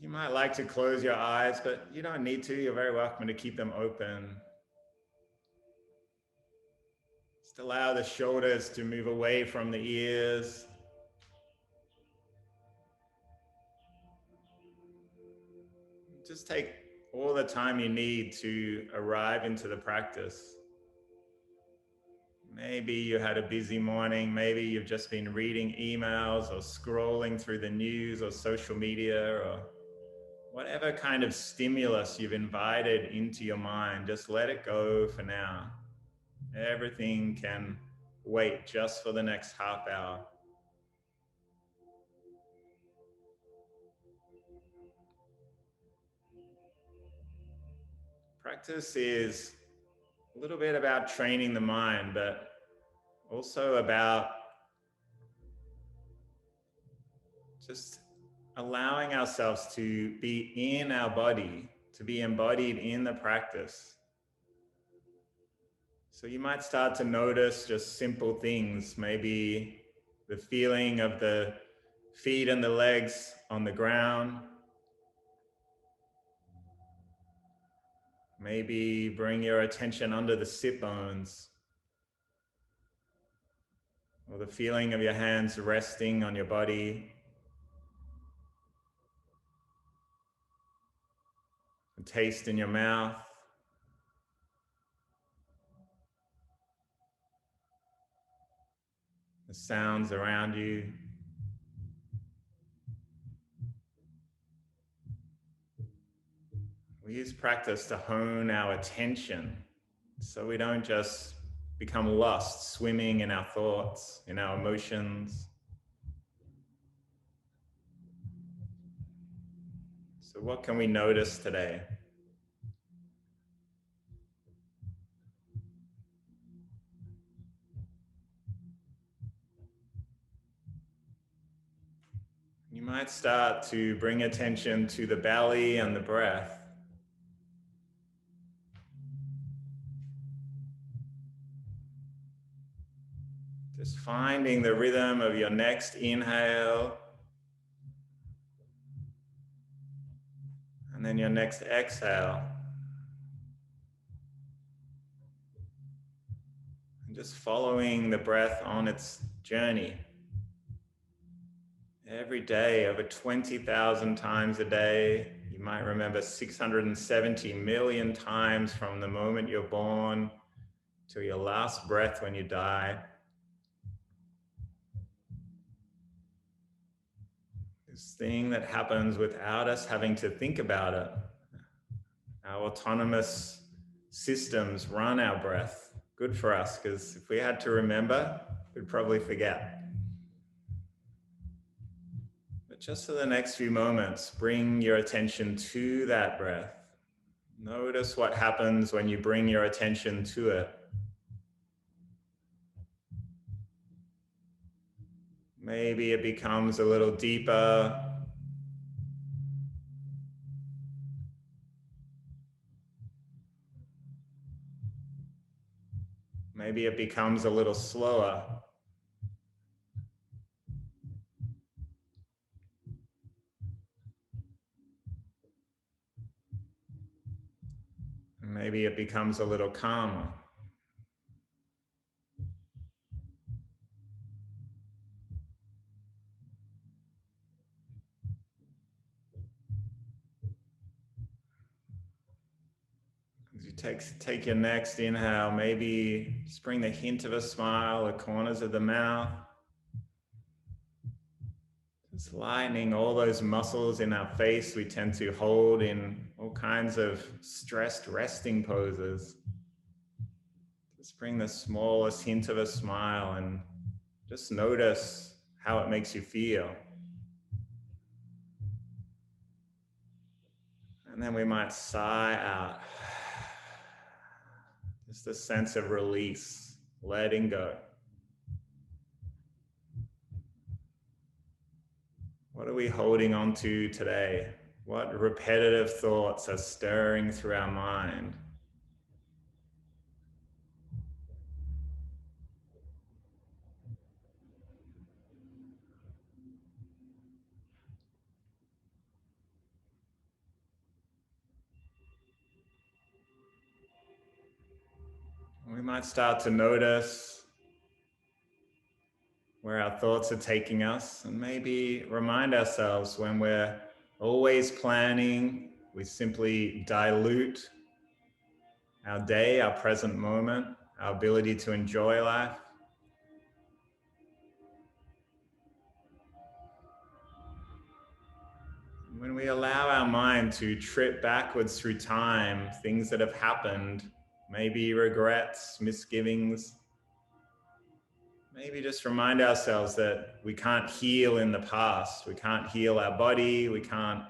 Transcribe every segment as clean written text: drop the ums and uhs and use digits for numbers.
You might like to close your eyes, but you don't need to. You're very welcome to keep them open. Just allow the shoulders to move away from the ears. Just take all the time you need to arrive into the practice. Maybe you had a busy morning. Maybe you've just been reading emails or scrolling through the news or social media or whatever kind of stimulus you've invited into your mind. Just let it go for now. Everything can wait just for the next half hour. Practice is a little bit about training the mind, but also about just allowing ourselves to be in our body, to be embodied in the practice. So you might start to notice just simple things, maybe the feeling of the feet and the legs on the ground. Maybe bring your attention under the sit bones, or the feeling of your hands resting on your body. A taste in your mouth. The sounds around you. We use practice to hone our attention so we don't just become lost, swimming in our thoughts, in our emotions. So what can we notice today? You might start to bring attention to the belly and the breath. Just finding the rhythm of your next inhale and then your next exhale. And just following the breath on its journey. Every day, over 20,000 times a day. You might remember 670 million times from the moment you're born to your last breath when you die. This thing that happens without us having to think about it. Our autonomous systems run our breath. Good for us, because if we had to remember, we'd probably forget. But just for the next few moments, bring your attention to that breath. Notice what happens when you bring your attention to it. Maybe it becomes a little deeper. Maybe it becomes a little slower. Maybe it becomes a little calmer. As you take your next inhale, maybe just bring the hint of a smile, the corners of the mouth. Just lightening all those muscles in our face we tend to hold in all kinds of stressed resting poses. Just bring the smallest hint of a smile and just notice how it makes you feel. And then we might sigh out. Just a sense of release, letting go. What are we holding on to today? What repetitive thoughts are stirring through our mind? might start to notice where our thoughts are taking us, and maybe remind ourselves when we're always planning, we simply dilute our day, our present moment, our ability to enjoy life. When we allow our mind to trip backwards through time, things that have happened, maybe regrets, misgivings, maybe just remind ourselves that we can't heal in the past. We can't heal our body. We can't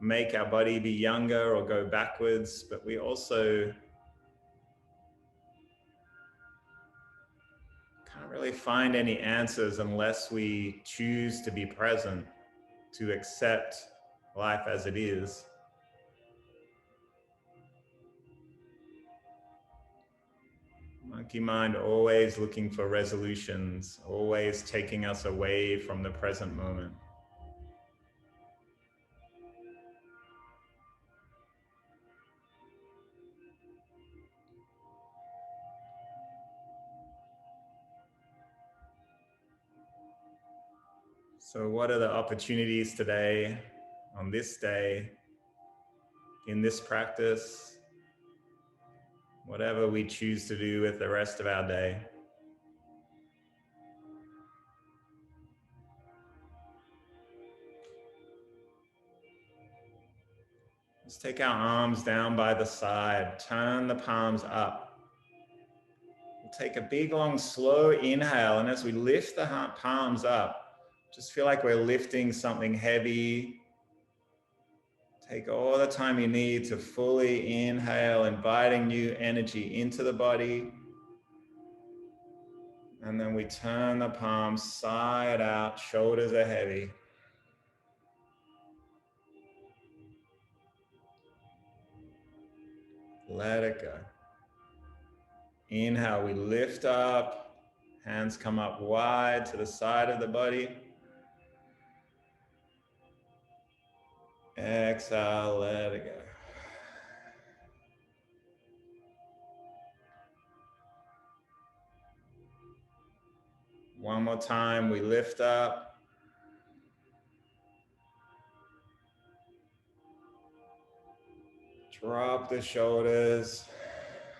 make our body be younger or go backwards, but we also can't really find any answers unless we choose to be present, to accept life as it is. Monkey mind always looking for resolutions, always taking us away from the present moment. So what are the opportunities today, on this day, in this practice, whatever we choose to do with the rest of our day? Let's take our arms down by the side, turn the palms up. We'll take a big, long, slow inhale, and as we lift the palms up, just feel like we're lifting something heavy. Take all the time you need to fully inhale, inviting new energy into the body. And then we turn the palms side out, shoulders are heavy. Let it go. Inhale, we lift up, hands come up wide to the side of the body. Exhale, let it go. One more time, we lift up. Drop the shoulders,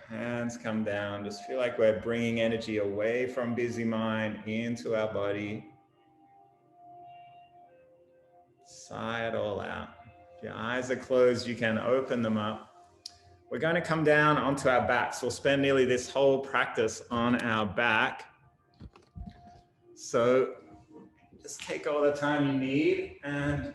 hands come down. Just feel like we're bringing energy away from busy mind into our body. Sigh it all out. If your eyes are closed, you can open them up. We're going to come down onto our backs. We'll spend nearly this whole practice on our back. So just take all the time you need, and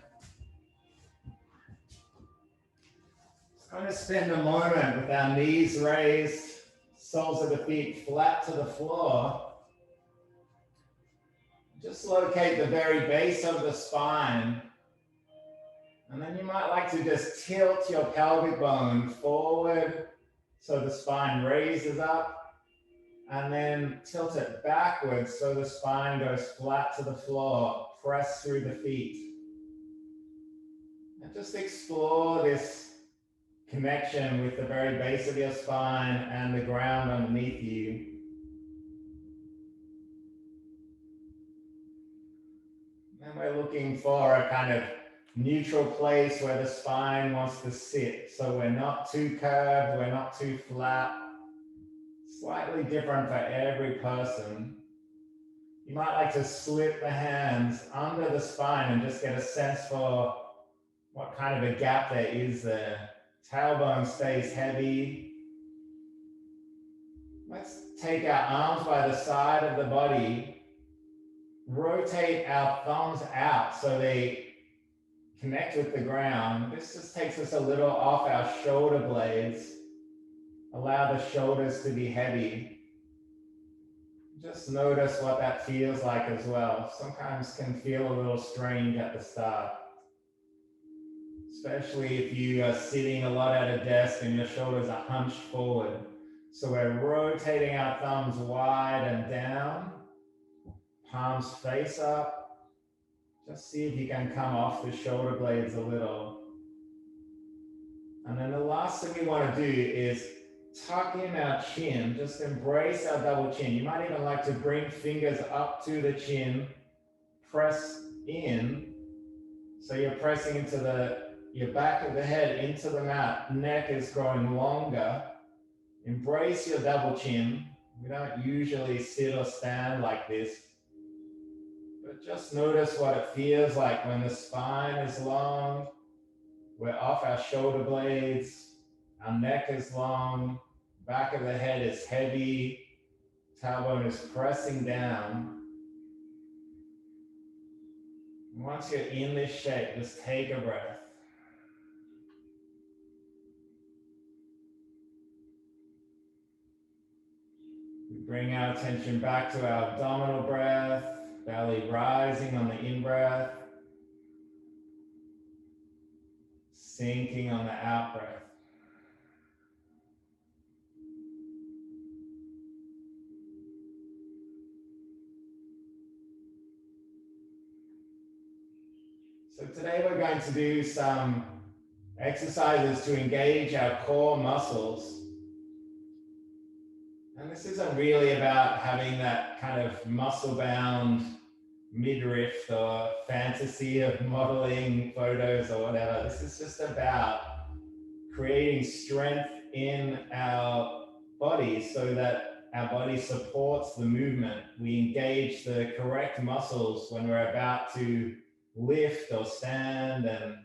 just going to spend a moment with our knees raised, soles of the feet flat to the floor. Just locate the very base of the spine. And then you might like to just tilt your pelvic bone forward so the spine raises up, and then tilt it backwards so the spine goes flat to the floor. Press through the feet. And just explore this connection with the very base of your spine and the ground underneath you. And we're looking for a kind of neutral place where the spine wants to sit. So we're not too curved, we're not too flat. Slightly different for every person. You might like to slip the hands under the spine and just get a sense for what kind of a gap there is there. Tailbone stays heavy. Let's take our arms by the side of the body. Rotate our thumbs out so they connect with the ground. This just takes us a little off our shoulder blades. Allow the shoulders to be heavy. Just notice what that feels like as well. Sometimes can feel a little strange at the start, especially if you are sitting a lot at a desk and your shoulders are hunched forward. So we're rotating our thumbs wide and down, palms face up. Just see if you can come off the shoulder blades a little. And then the last thing we want to do is tuck in our chin, just embrace our double chin. You might even like to bring fingers up to the chin, press in. So you're pressing into your back of the head into the mat, neck is growing longer. Embrace your double chin. We don't usually sit or stand like this, but just notice what it feels like when the spine is long. We're off our shoulder blades, our neck is long, back of the head is heavy, tailbone is pressing down. Once you're in this shape, just take a breath. We bring our attention back to our abdominal breath, belly rising on the in-breath, sinking on the out-breath. So today we're going to do some exercises to engage our core muscles. And this isn't really about having that kind of muscle-bound midriff or fantasy of modeling photos or whatever. This is just about creating strength in our body so that our body supports the movement. We engage the correct muscles when we're about to lift or stand and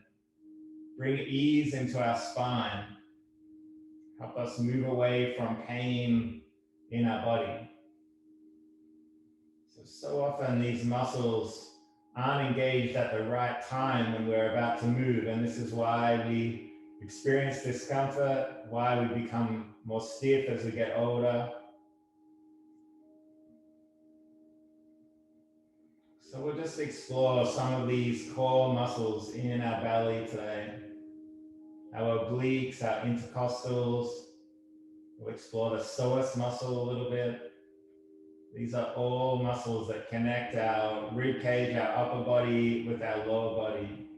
bring ease into our spine. Help us move away from pain in our body. So often these muscles aren't engaged at the right time when we're about to move, and this is why we experience discomfort, why we become more stiff as we get older. So we'll just explore some of these core muscles in our belly today. Our obliques, our intercostals. We'll explore the psoas muscle a little bit. These are all muscles that connect our rib cage, our upper body with our lower body.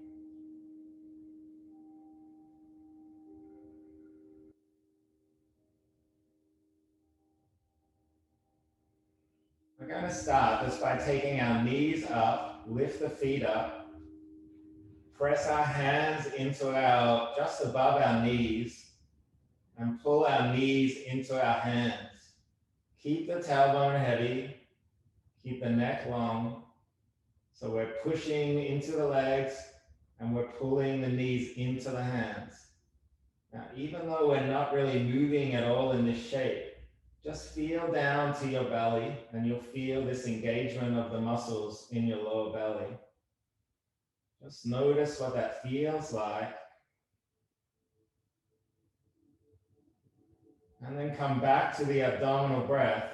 We're going to start just by taking our knees up, lift the feet up, press our hands into just above our knees, and pull our knees into our hands. Keep the tailbone heavy, keep the neck long. So we're pushing into the legs and we're pulling the knees into the hands. Now, even though we're not really moving at all in this shape, just feel down to your belly and you'll feel this engagement of the muscles in your lower belly. Just notice what that feels like. And then come back to the abdominal breath.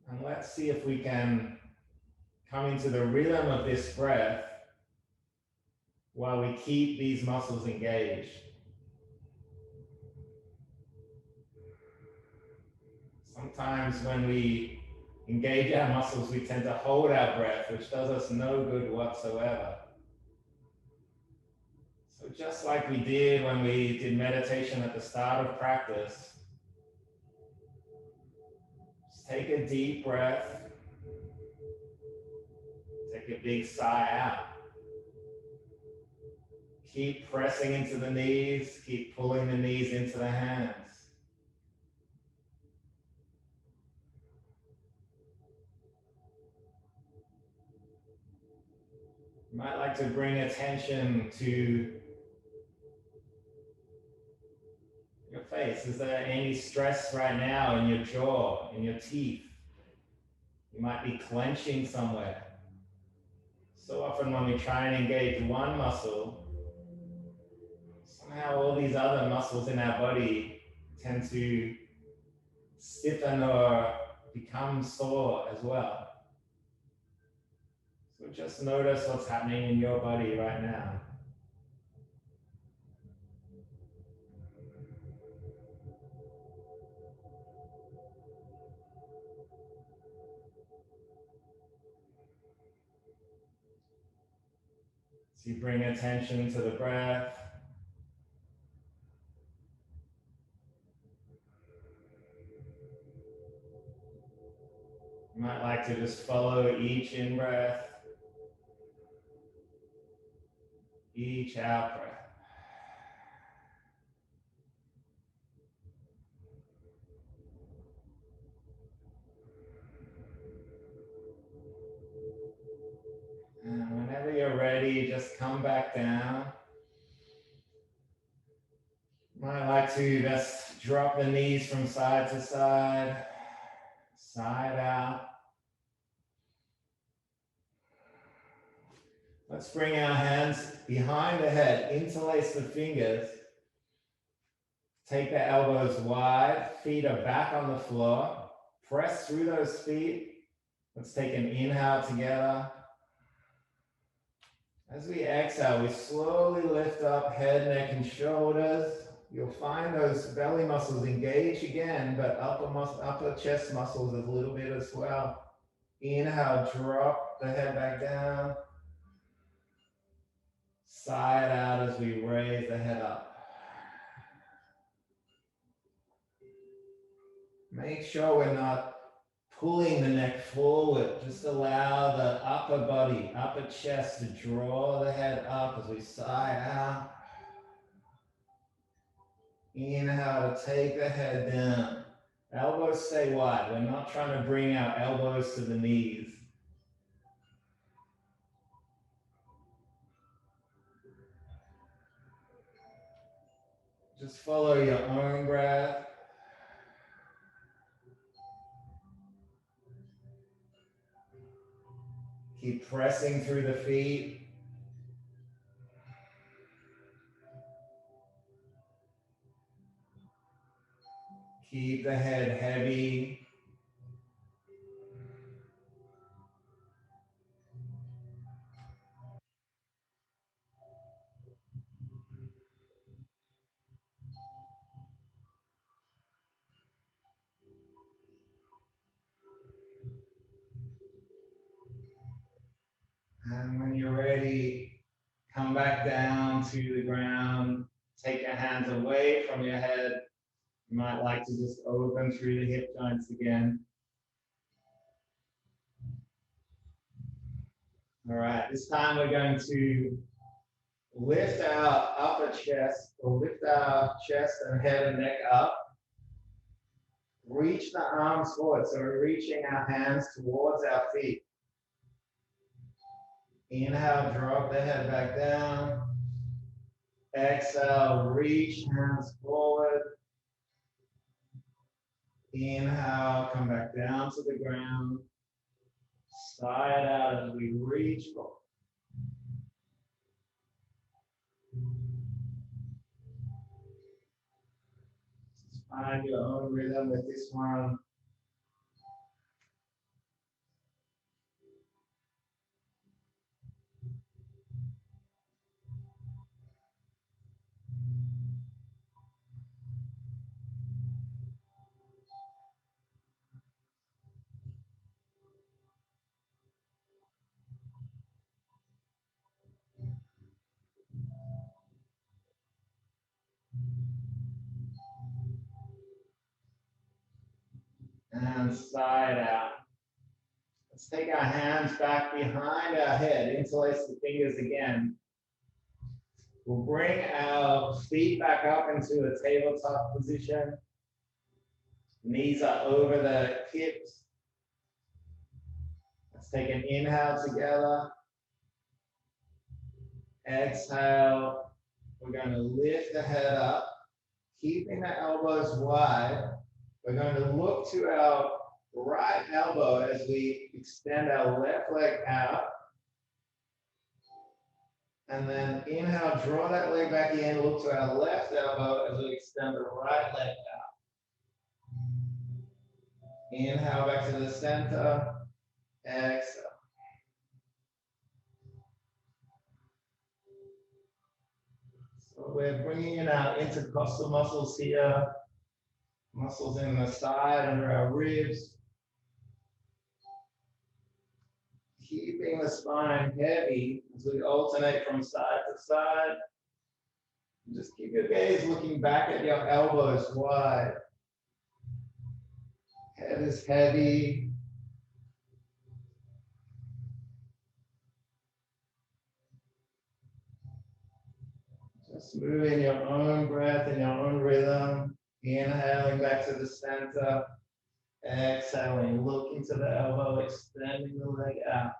And let's see if we can come into the rhythm of this breath while we keep these muscles engaged. Sometimes when we engage our muscles, we tend to hold our breath, which does us no good whatsoever. So just like we did when we did meditation at the start of practice, just take a deep breath, take a big sigh out. Keep pressing into the knees, keep pulling the knees into the hands. You might like to bring attention to your face. Is there any stress right now in your jaw, in your teeth? You might be clenching somewhere. So often when we try and engage one muscle, somehow all these other muscles in our body tend to stiffen or become sore as well. So just notice what's happening in your body right now. So you bring attention to the breath. You might like to just follow each in-breath, each out-breath. And whenever you're ready, just come back down. Might like to just drop the knees from side to side, side out. Let's bring our hands behind the head, interlace the fingers. Take the elbows wide, feet are back on the floor. Press through those feet. Let's take an inhale together. As we exhale, we slowly lift up head, neck, and shoulders. You'll find those belly muscles engage again, but upper chest muscles a little bit as well. Inhale, drop the head back down. Side out as we raise the head up. Make sure we're not pulling the neck forward. Just allow the upper body, upper chest to draw the head up as we sigh out. Inhale to take the head down. Elbows stay wide. We're not trying to bring our elbows to the knees. Just follow your own breath. Keep pressing through the feet. Keep the head heavy. And when you're ready, come back down to the ground. Take your hands away from your head. You might like to just open through the hip joints again. All right, this time we're going to lift our upper chest, or lift our chest and head and neck up. Reach the arms forward, so we're reaching our hands towards our feet. Inhale, drop the head back down. Exhale, reach hands forward. Inhale, come back down to the ground. Side out as we reach forward. Just find your own rhythm with this one. And side out. Let's take our hands back behind our head, interlace the fingers again. We'll bring our feet back up into a tabletop position. Knees are over the hips. Let's take an inhale together. Exhale. We're going to lift the head up, keeping the elbows wide. We're going to look to our right elbow as we extend our left leg out. And then inhale, draw that leg back in, look to our left elbow as we extend the right leg out. Inhale back to the center, exhale. So we're bringing in our intercostal muscles here, muscles in the side under our ribs. Keeping the spine heavy as we alternate from side to side. Just keep your gaze looking back at your elbows wide. Head is heavy. moving your own breath in your own rhythm. Inhaling back to the center. Exhaling, looking to the elbow, extending the leg out.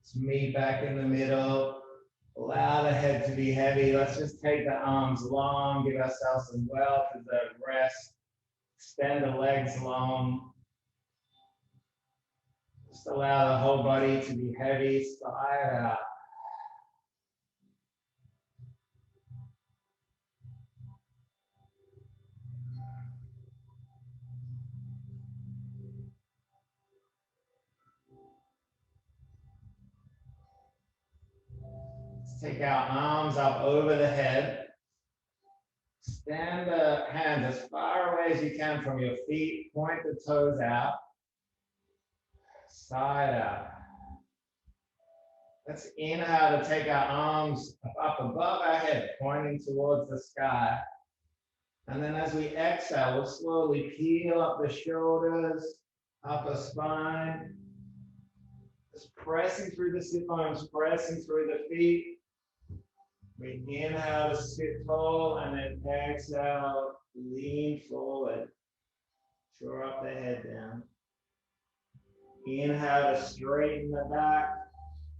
Let's meet back in the middle. Allow the head to be heavy. Let's just take the arms long, give ourselves some well-deserved rest. Extend the legs long. Just allow the whole body to be heavy. Sigh out. Let's take our arms up over the head. Extend the hands as far away as you can from your feet. Point the toes out. Side out. Let's inhale to take our arms up above our head, pointing towards the sky. And then as we exhale, we'll slowly peel up the shoulders, upper spine. Just pressing through the sit bones, pressing through the feet. We inhale to sit tall and then exhale, lean forward. Draw up the head down. Inhale to straighten the back,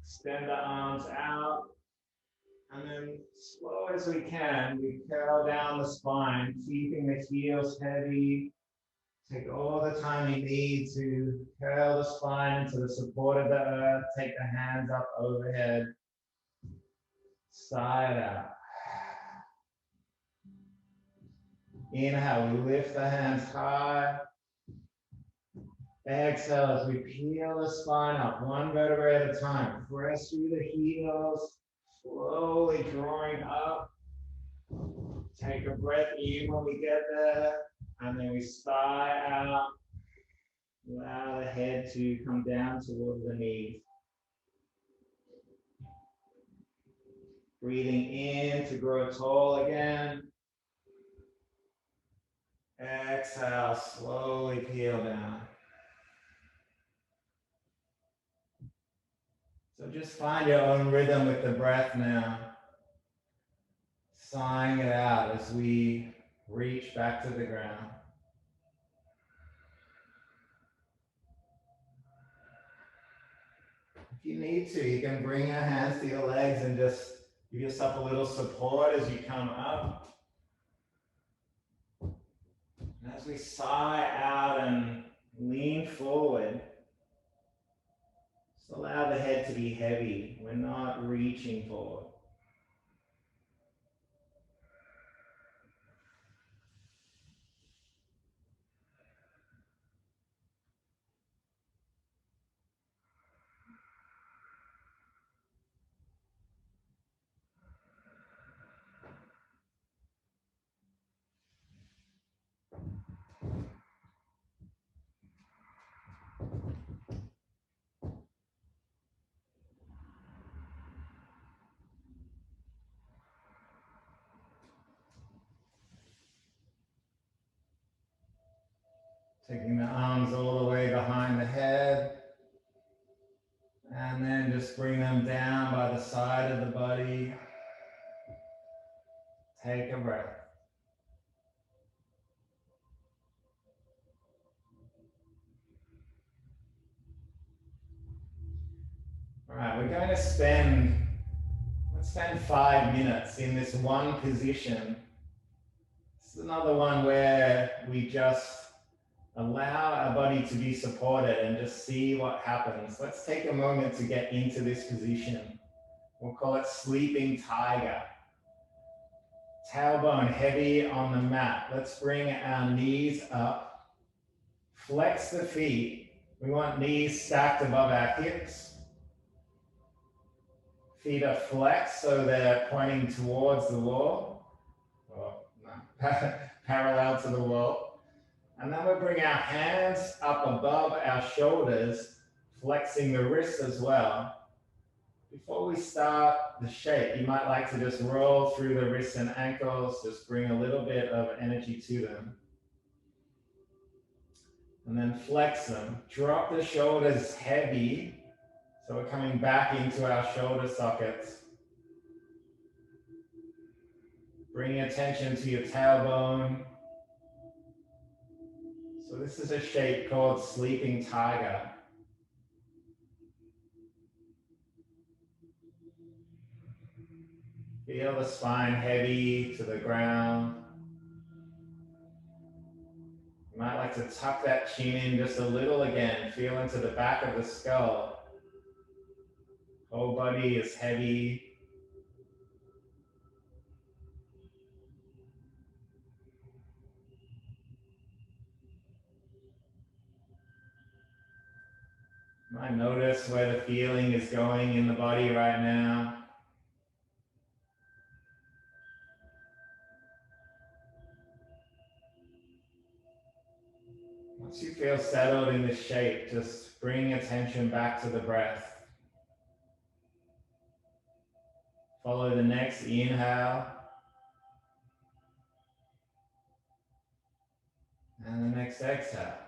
extend the arms out. And then slow as we can, we curl down the spine, keeping the heels heavy. Take all the time you need to curl the spine into the support of the earth. Take the hands up overhead. Side out. Inhale, we lift the hands high. Exhale as we peel the spine up, one vertebrae at a time. Press through the heels, slowly drawing up. Take a breath in when we get there, and then we sigh out. Allow the head to come down towards the knees. Breathing in to grow tall again. Exhale, slowly peel down. So just find your own rhythm with the breath now. Sighing it out as we reach back to the ground. If you need to, you can bring your hands to your legs and just give yourself a little support as you come up. And as we sigh out and lean forward, just allow the head to be heavy. We're not reaching forward. Taking the arms all the way behind the head. And then just bring them down by the side of the body. Take a breath. All right, we're going to let's spend 5 minutes in this one position. This is another one where we just allow our body to be supported and just see what happens. Let's take a moment to get into this position. We'll call it sleeping tiger. Tailbone heavy on the mat. Let's bring our knees up. Flex the feet. We want knees stacked above our hips. Feet are flexed so they're pointing towards the wall. Or, no, parallel to the wall. And then we'll bring our hands up above our shoulders, flexing the wrists as well. Before we start the shape, you might like to just roll through the wrists and ankles, just bring a little bit of energy to them. And then flex them. Drop the shoulders heavy, so we're coming back into our shoulder sockets. Bring attention to your tailbone. So this is a shape called Sleeping Tiger. Feel the spine heavy to the ground. You might like to tuck that chin in just a little again. Feel into the back of the skull. Whole body is heavy. You might notice where the feeling is going in the body right now. Once you feel settled in this shape, just bring attention back to the breath. Follow the next inhale and the next exhale.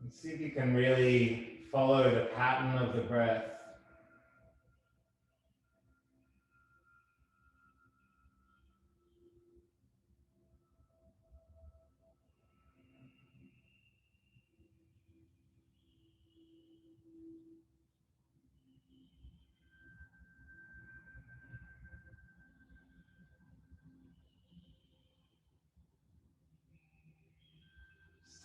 And see if you can really follow the pattern of the breath.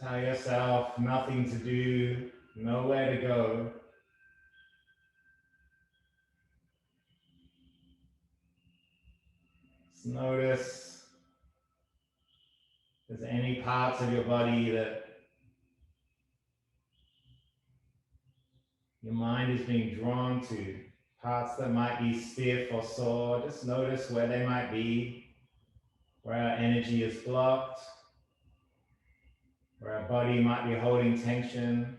Tell yourself nothing to do, nowhere to go. Just notice if there's any parts of your body that your mind is being drawn to, parts that might be stiff or sore. Just notice where they might be, where our energy is blocked, where our body might be holding tension.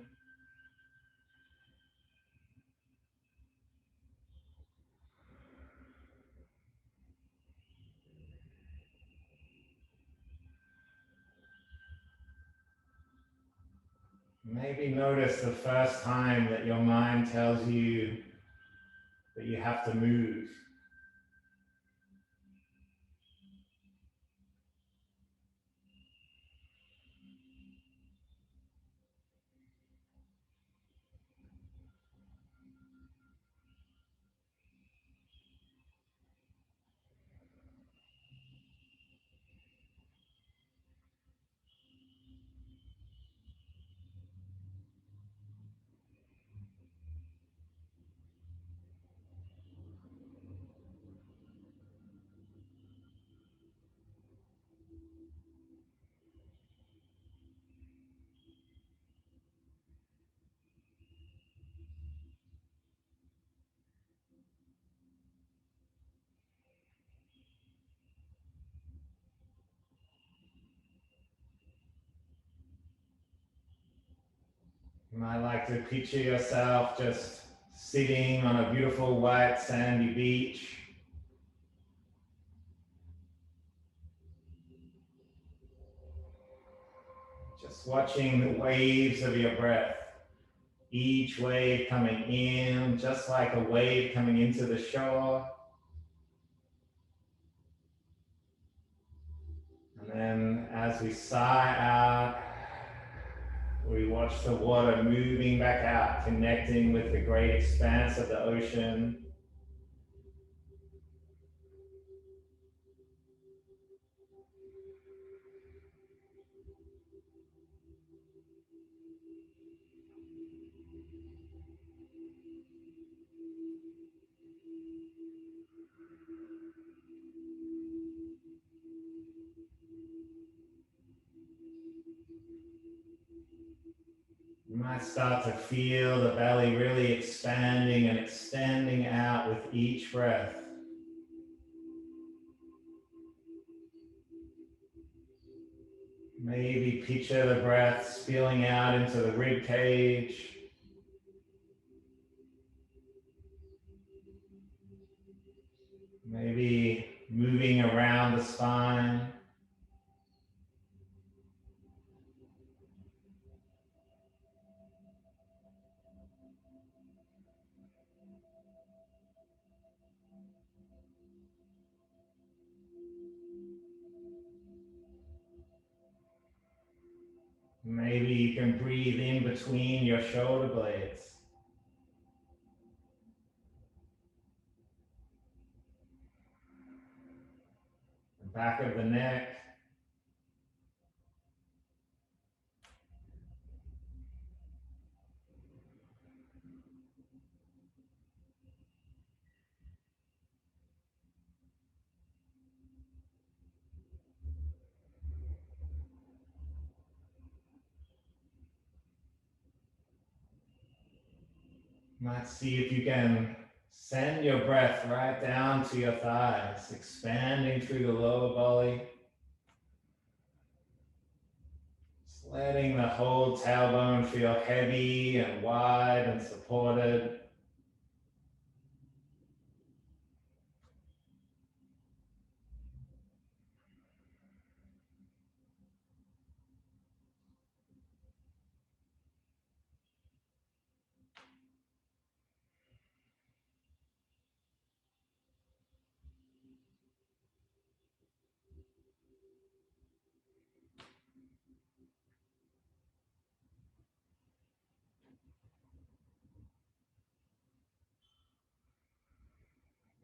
Maybe notice the first time that your mind tells you that you have to move. You might like to picture yourself just sitting on a beautiful white sandy beach. Just watching the waves of your breath. Each wave coming in, just like a wave coming into the shore. And then as we sigh out, we watch the water moving back out, connecting with the great expanse of the ocean. You might start to feel the belly really expanding and extending out with each breath. Maybe picture the breath spilling out into the rib cage. Maybe moving around the spine. Maybe you can breathe in between your shoulder blades. The back of the neck. Might see if you can send your breath right down to your thighs, expanding through the lower belly. Just letting the whole tailbone feel heavy and wide and supported.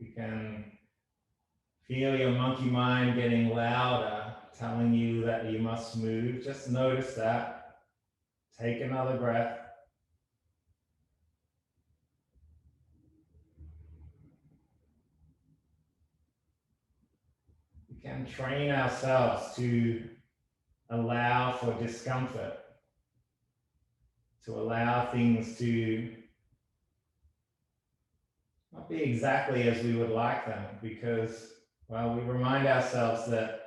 You can feel your monkey mind getting louder, telling you that you must move. Just notice that. Take another breath. We can train ourselves to allow for discomfort, to allow things to not be exactly as we would like them, because, well, we remind ourselves that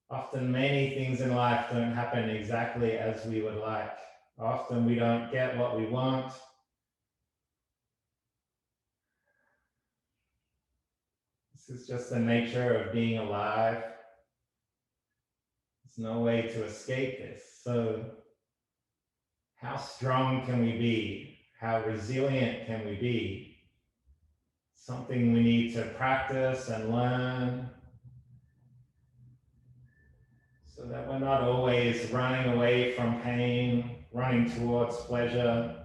often many things in life don't happen exactly as we would like. Often we don't get what we want. This is just the nature of being alive. There's no way to escape this. So how strong can we be? How resilient can we be? Something we need to practice and learn so that we're not always running away from pain, running towards pleasure.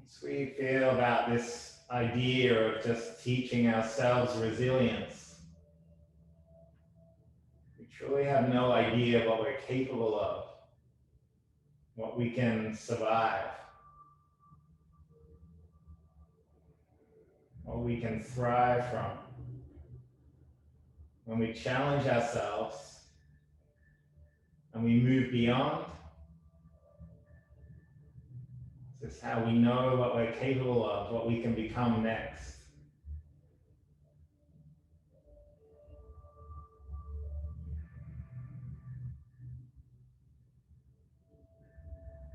Once we feel about this idea of just teaching ourselves resilience, we truly have no idea what we're capable of, what we can survive, what we can thrive from. When we challenge ourselves and we move beyond, this is how we know what we're capable of, what we can become next.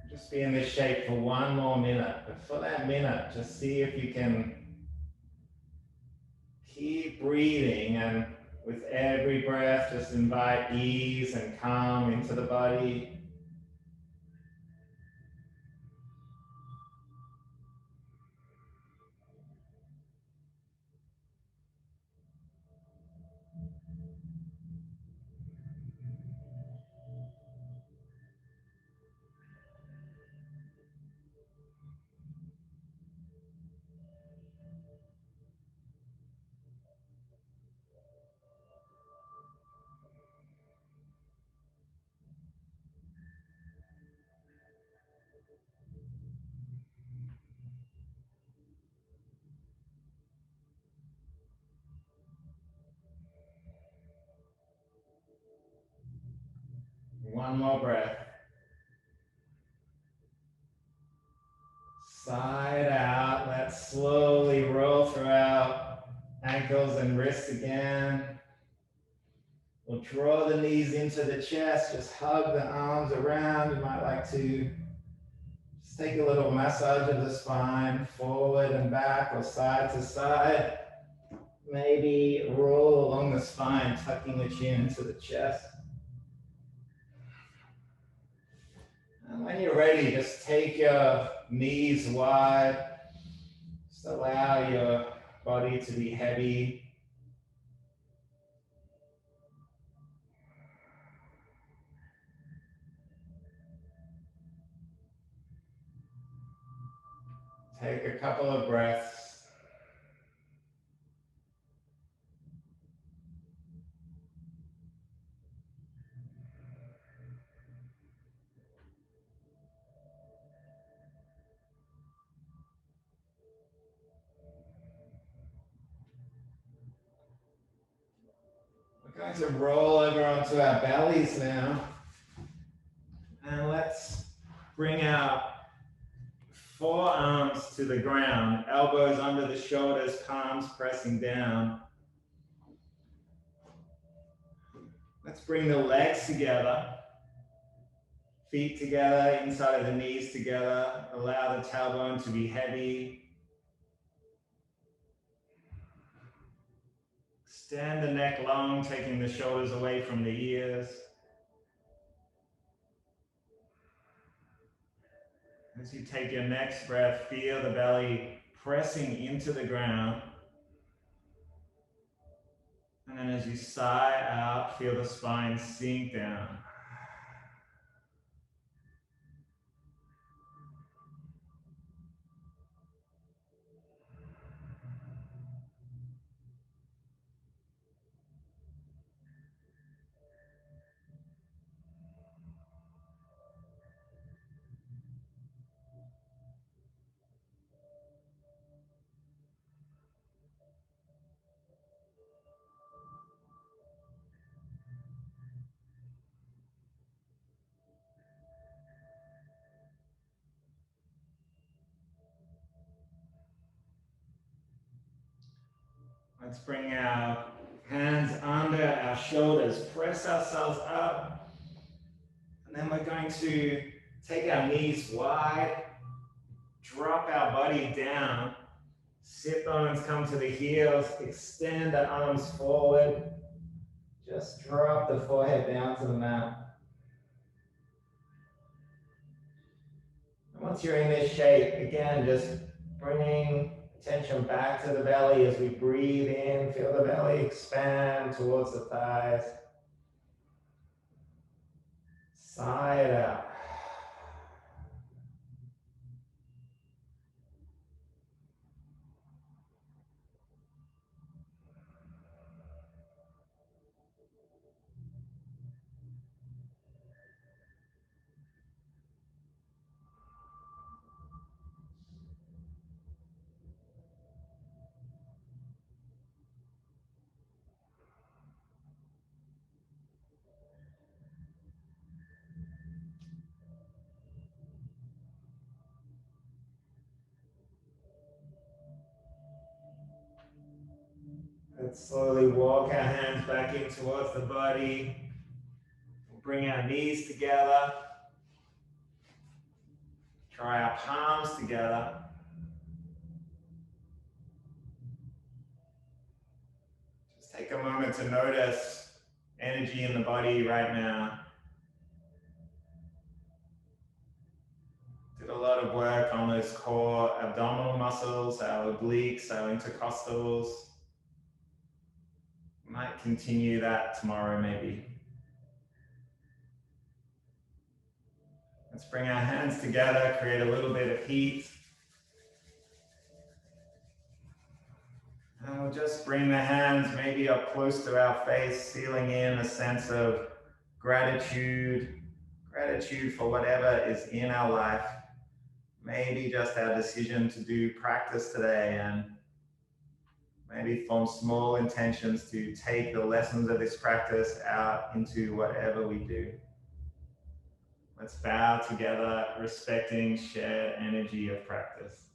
Just be in this shape for one more minute, but for that minute, just see if you can keep breathing, and with every breath, just invite ease and calm into the body. One more breath. Side out. Let's slowly roll throughout ankles and wrists again. We'll draw the knees into the chest. Just hug the arms around. You might like to just take a little massage of the spine, forward and back or side to side. Maybe roll along the spine, tucking the chin into the chest. And when you're ready, just take your knees wide. Just allow your body to be heavy. Take a couple of breaths. We're going to roll over onto our bellies now. And let's bring our forearms to the ground, elbows under the shoulders, palms pressing down. Let's bring the legs together, feet together, inside of the knees together. Allow the tailbone to be heavy. Extend the neck long, taking the shoulders away from the ears. As you take your next breath, feel the belly pressing into the ground. And then as you sigh out, feel the spine sink down. Let's bring our hands under our shoulders, press ourselves up, and then we're going to take our knees wide, drop our body down, sit bones come to the heels, extend the arms forward, just drop the forehead down to the mat. And once you're in this shape, again, just bringing attention back to the belly as we breathe in, feel the belly expand towards the thighs. Side out. Let's slowly walk our hands back in towards the body. Bring our knees together. Try our palms together. Just take a moment to notice energy in the body right now. Did a lot of work on those core abdominal muscles, our obliques, our intercostals. Might continue that tomorrow maybe. Let's bring our hands together, create a little bit of heat. And we'll just bring the hands maybe up close to our face, sealing in a sense of gratitude. Gratitude for whatever is in our life. Maybe just our decision to do practice today, and maybe form small intentions to take the lessons of this practice out into whatever we do. Let's bow together, respecting shared energy of practice.